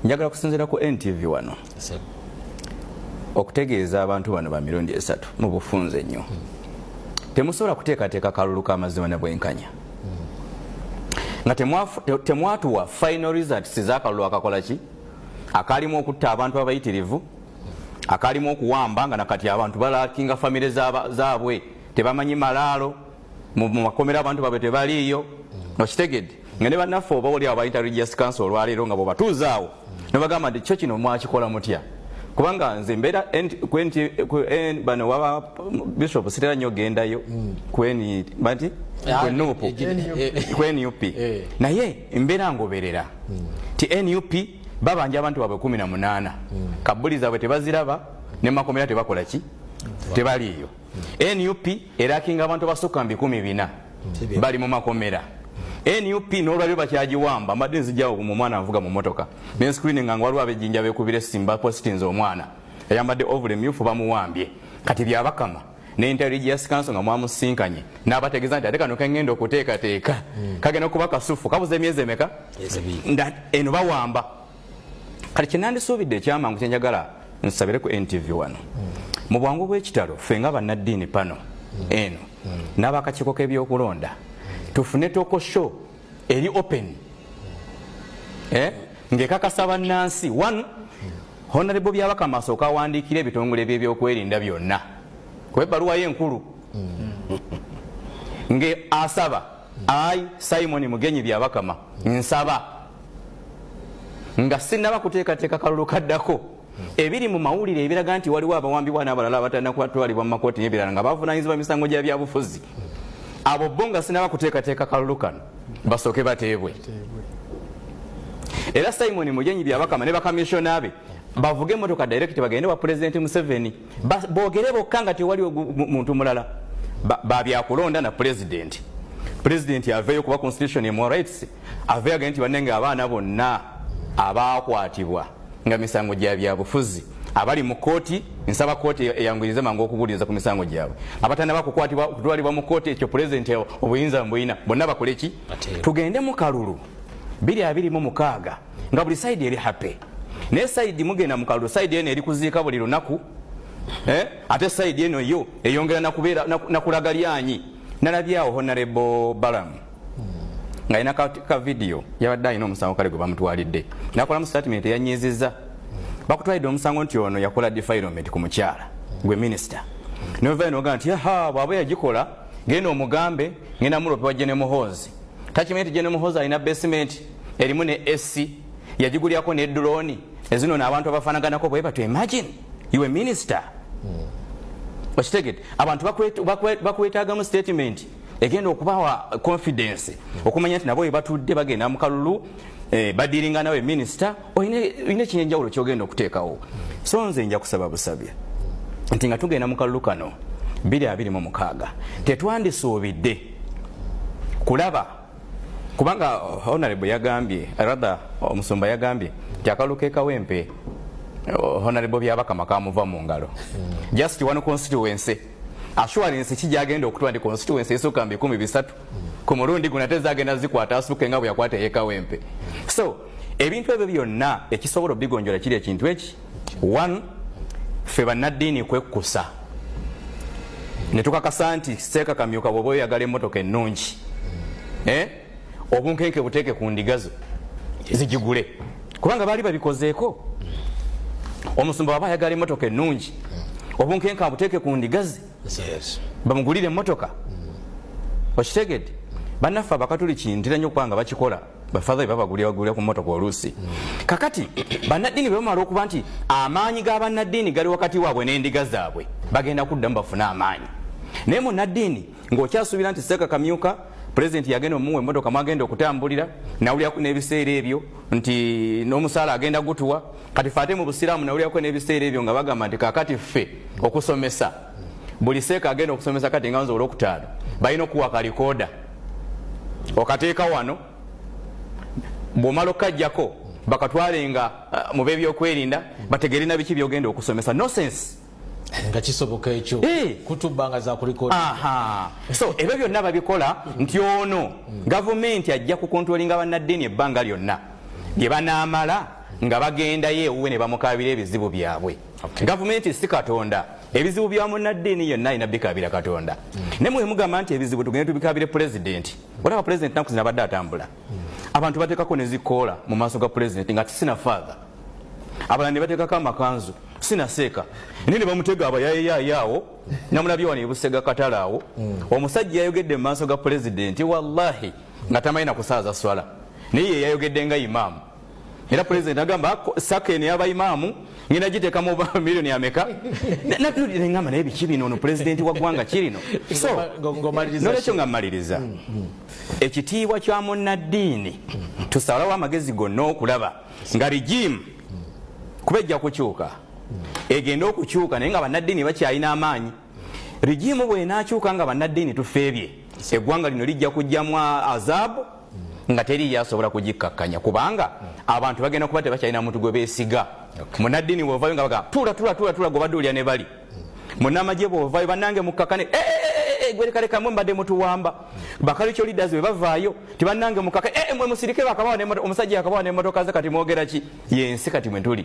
Njagala kusinzira ku NTV wano okutegeeza abantu bano ba mirundi esatu mu bufunze nnyo. Temusobola kuteekateeka kalulu k'amazima na bwenkanya nga temwatuwa final results z'akalulu akakola ki akalimu okutta abantu abayitirivu, akalimu okuwamba nga nakati abantu balakinga famire zaabwe tebamanyi malaalo mu makomera abantu baabwe tebaliiyo okitegedde nga ne bannaffe oba oli abayita Religious Council olwaleero nga bwebatuuzaawo ne bagamba nti kyo kino mwakikola mutya kubanga nze mbeera bano waba Bishop sitera nnyo gendayo NUP naye mbeera ngoberera ti NUP babanja abantu baabwe 18 kabuli zaabwe tebaziraba ne makomera tebakola ki tebaliiyo. NUP erakinga abantu basukka 400 bali mu makomera. NUP n'olwabyo bakyagiwamba mbadde nzijjawo mu mwana avuga mu motoka ne screening nga waliwo abejjinja beekubira simba positings omwana eyambadde ovule myufu bamuwambye kati byabakama ne Religious Council nga mwamusinkanye n'abategeeza nti ate kano kengenda okuteekateeka kagenda kuba kasufu kabuze emyezi emeka eno bawamba kati kyenandisuubidde ekyamangu kyenjagala nsabire ku NTV wano mu bwangu bw'ekitalo ffe nga bannaddiini pano eno n'abakakiiko k'ebyokulonda tufune toko show eri open ngekakasa bannansi one honorable byabakama asooka awandiikira ebitongole by'ebyokwerinda byonna kuba ebbaluwa y'enkulu nge asaba Simon Mugenyi byabakama nsaba nga sinnaba kuteekateeka kalulu kaddako ebiri mu mawulire ebiraga nti waliwo abawambibwa n'abalala abatalina kwatwalibwa mu makooti n'ebirala nga bavunaanyizibwa misango gya byabufuzi abo bonga sinaba kuteekateeka kalulu kano basooke bateebwe era Simon Mugenyi byabakama ne bakamishona be bavuge emotoka direct bagende wa President Museveni boogere bokka nga tewaliwo muntu mulala babyakulonda na President aveeyo kuba constitution emu rights aveeyo agende nti bannenge abaana bonna abaakwatibwa nga misango gya byabufuzi abali mu kooti nsaba kooti eyanguyirize mangu okubuliriza ku misango gyabwe abatana bakukwatibwa kutwalibwa mu kooti ekyo President obuyinza mbuyina bonna bakole ki tugende mu kalulu 226 nga buli side eri happy ne side mugenda mu kalulu side eno eri kuziika buli lunaku ate side eno yo eyongera nakulaga lyanyi nalabyawo Honorable Balamu nga ina ka video yabadde alina omusango kale gwe bamutwalidde nakola mu statement eyanyiizizza bakutwalidde omusango nti ono yakola defilement ku mukyala gwe minister novena noga nti bwaba yagikola ngenda omugambe ngenda mulope wa General Muhoozi takimanyi General Muhoozi alina basement erimu ne AC yagigulyako ne drone ezino n'abantu abafaanaganako bwe batu imagine you a minister okitegedde abantu bakwetaaga mu statement egenda okubawa confidence okumanya nti nabo batudde bagenda mu kalulu badiringa nawe minister oyine kinyenjawulo kyogenda okuteekawo so nze nja kusaba busabye nti nga tugenda mu kalulu kano 226 tetwandisuubidde kulaba kubanga Honorable yagambye rather omusumba yagambye nti akalulu k'ekawempe Honorable byabakama kamuva mu ngalo just one constituency assurance kijagenda okutwa ndi constituency esooka 13 ku mulundi gunateza agenda zikwata asuke nga bwe yakwata ekawempe so ebintu ebyo byonna ekisobola bigonjola kiri ekintu eki one ffe bannaddiini kwekkusa ne tukakasa nti Seeka Kamyuka bw'oba oyagala emmotoka ennungi obunkenke buteeke ku ndigazo zigigule kubanga baali babikozeeko omusumba waba ayagala emmotoka ennungi obunkenke abuteeke ku ndigazi bamugulire emmotoka okitegedde bannaffe abakatuliki ntera nnyo okubanga bakikola bafadha babagulira ku mmotoka oluusi kakati bannaddiini bwebamala okuba nti amaanyi g'abannaddiini gali wakati waabwe n'endiga zaabwe bagenda kuddamu bafune amaanyi naye munnaddiini ng'okyasuubira nti Seeka Kamyuka President yagenda omuwa emmotoka mwagenda okutambulira nawulirako n'ebiseera ebyo nti n'omusaala agenda gutuwa kati ffe ate mu busiraamu nawulirako n'ebiseera ebyo nga bagamba nti kakati ffe okusomesa buli Seeka agenda okusomesa kati nga nze olwokutaano balina okuwa kalikoda okateeka wano bw'omala okajjako bakatwalenga mu b'ebyokwerinda bategere na biki byogenda okusomesa no sense nga kisoboka ekyo kutubanga za kuliko so ebyo byonna babikola nti ono gavumenti ajja ku controlling abannaddiini ebbanga lyonna gye banaamala nga bagendayo ewuwe ne bamukabira ebizibu byabwe. Gavumenti si Katonda, ebizibu bya munnaddiini yonna alina bikabira Katonda. Ne mwe mugamba nti ebizibu tugende tubikabire pulezidenti. Olaba pulezidenti naku zino abadde atambula, abantu bateekako ne zikoola mu maaso ga pulezidenti nga tisina faatha, abalala ne bateekako amakanzu sina seeka, ne bamutega abayayayaawo namulabye wano ebusega katale awo. Omusajja yayogedde mu maaso ga pulezidenti wallahi nga tamanyi na kusaaza swala, naye ye yayogedde nga imaamu. Era pulezidenti agamba sakeni y'abayimaamu ngenda giteeka mu miliyoni ameka. Ngamba naye biki bino ono pulezidenti wa ggwanga kirino. So nolwekyo nga mmaliriza, ekitiibwa kya munnaddiini tusalawo amagezi gonna okulaba nga rigimu kuba ejja kukyuka, egenda okukyuka naye nga bannaddiini bakyalina amaanyi. Rigimu bw'enaakyuka nga bannaddiini tufeebye, eggwanga lino lijja kujjamu azaabu nga teri yasobola kugikkakkanya, kubanga abantu bagenda kuba tebakyalina muntu gwe beesiga. Munnaddiini bw'ovaayo nga baga tuula gwe badde olya ne bali. Munnamagye bw'ovaayo bannange mukkakane gwerekalekamu mbadde mutuwamba. Bakalikyo leaders bwe bavaayo tibannange mukkakane mwe musirike bakabawa omusajja yakabawa n'emmotoka ze kati mwogera ki? Yensi kati mwe tuli.